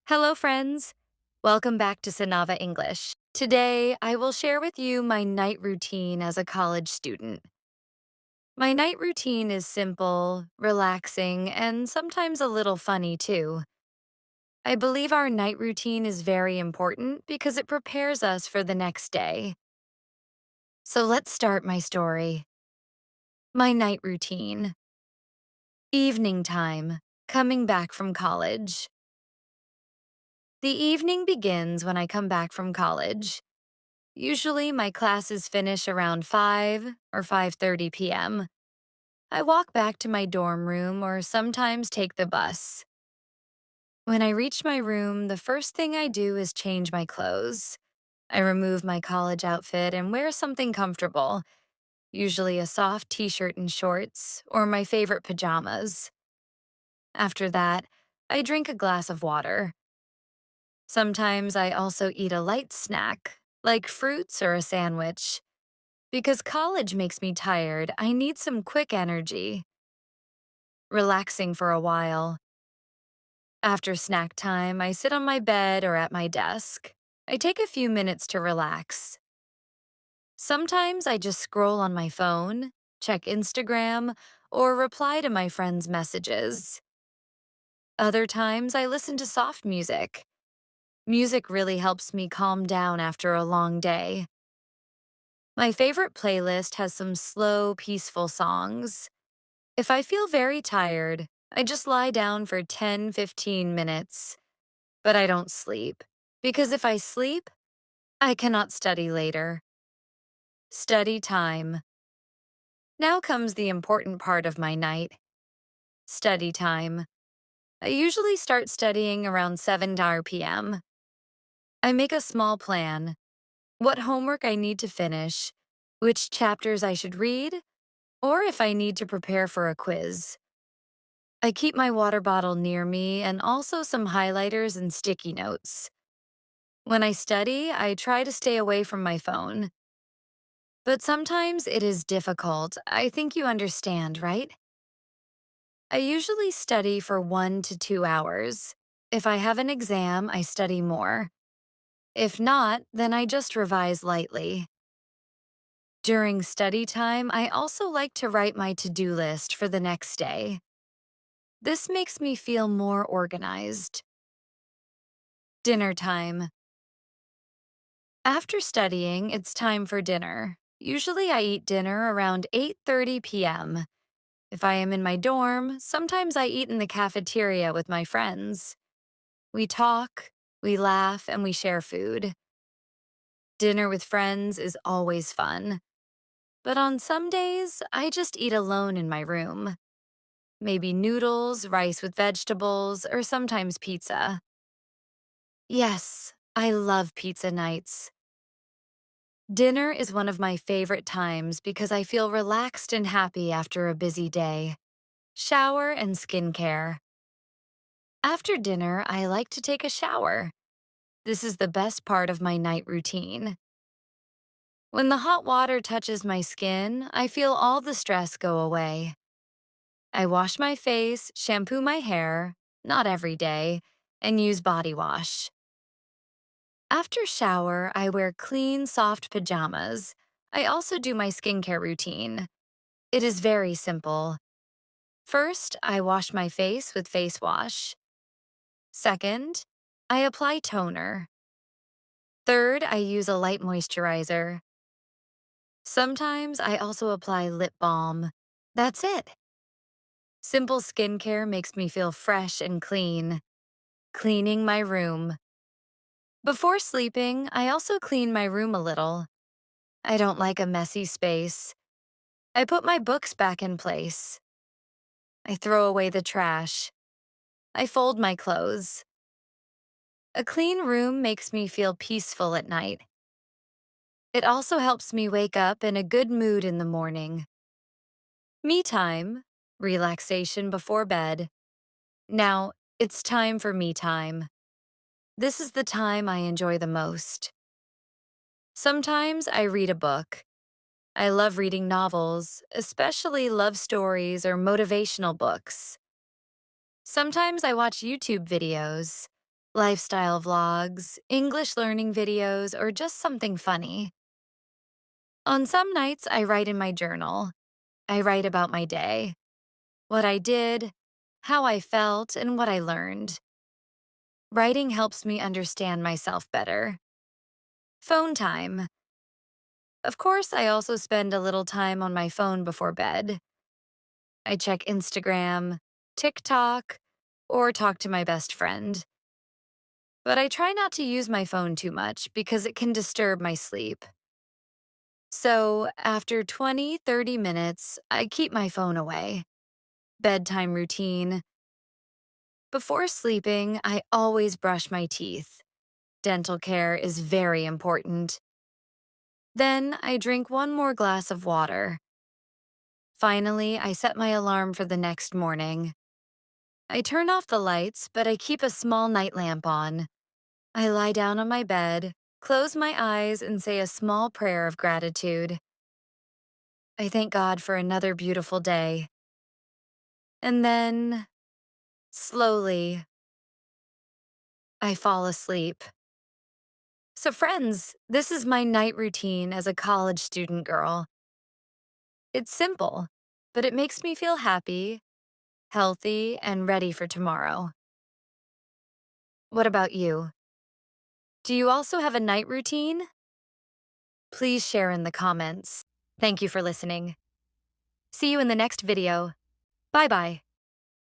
Hello, friends. Welcome back to Sonava English. Today, I will share with you my night routine as a college student. My night routine is simple, relaxing, and sometimes a little funny too. I believe our night routine is very important because it prepares us for the next day. So let's start my story. My night routine. Evening time, coming back from college. The evening begins when I come back from college. Usually my classes finish around 5 or 5:30 p.m. I walk back to my dorm room or sometimes take the bus. When I reach my room, the first thing I do is change my clothes. I remove my college outfit and wear something comfortable, usually a soft t-shirt and shorts or my favorite pajamas. After that, I drink a glass of water. Sometimes I also eat a light snack, like fruits or a sandwich. Because college makes me tired, I need some quick energy. Relaxing for a while. After snack time, I sit on my bed or at my desk. I take a few minutes to relax. Sometimes I just scroll on my phone, check Instagram, or reply to my friends' messages. Other times I listen to soft music. Music really helps me calm down after a long day. My favorite playlist has some slow, peaceful songs. If I feel very tired, I just lie down for 10-15 minutes, but I don't sleep. Because if I sleep, I cannot study later. Study time. Now comes the important part of my night. Study time. I usually start studying around 7 p.m. I make a small plan. What homework I need to finish, which chapters I should read, or if I need to prepare for a quiz. I keep my water bottle near me and also some highlighters and sticky notes. When I study, I try to stay away from my phone. But sometimes it is difficult. I think you understand, right? I usually study for 1 to 2 hours. If I have an exam, I study more. If not, then I just revise lightly. During study time, I also like to write my to-do list for the next day. This makes me feel more organized. Dinner time. After studying, it's time for dinner. Usually I eat dinner around 8:30 p.m. If I am in my dorm, sometimes I eat in the cafeteria with my friends. We talk, we laugh, and we share food. Dinner with friends is always fun. But on some days, I just eat alone in my room. Maybe noodles, rice with vegetables, or sometimes pizza. Yes, I love pizza nights. Dinner is one of my favorite times because I feel relaxed and happy after a busy day. Shower and skincare. After dinner, I like to take a shower. This is the best part of my night routine. When the hot water touches my skin, I feel all the stress go away. I wash my face, shampoo my hair, not every day, and use body wash. After shower, I wear clean, soft pajamas. I also do my skincare routine. It is very simple. First, I wash my face with face wash. Second, I apply toner. Third, I use a light moisturizer. Sometimes I also apply lip balm. That's it. Simple skincare makes me feel fresh and clean. Cleaning my room. Before sleeping, I also clean my room a little. I don't like a messy space. I put my books back in place. I throw away the trash. I fold my clothes. A clean room makes me feel peaceful at night. It also helps me wake up in a good mood in the morning. Me time, relaxation before bed. Now, it's time for me time. This is the time I enjoy the most. Sometimes I read a book. I love reading novels, especially love stories or motivational books. Sometimes I watch YouTube videos. lifestyle vlogs, English learning videos, or just something funny. On some nights, I write in my journal. I write about my day, what I did, how I felt, and what I learned. Writing helps me understand myself better. Phone time. Of course, I also spend a little time on my phone before bed. I check Instagram, TikTok, or talk to my best friend. But I try not to use my phone too much because it can disturb my sleep. So after 20-30 minutes, I keep my phone away. Bedtime routine. Before sleeping, I always brush my teeth. Dental care is very important. Then I drink one more glass of water. Finally, I set my alarm for the next morning. I turn off the lights, but I keep a small night lamp on. I lie down on my bed, close my eyes, and say a small prayer of gratitude. I thank God for another beautiful day. And then, slowly, I fall asleep. So, friends, this is my night routine as a college student girl. It's simple, but it makes me feel happy, healthy, and ready for tomorrow. What about you? Do you also have a night routine? Please share in the comments. Thank you for listening. See you in the next video. Bye bye.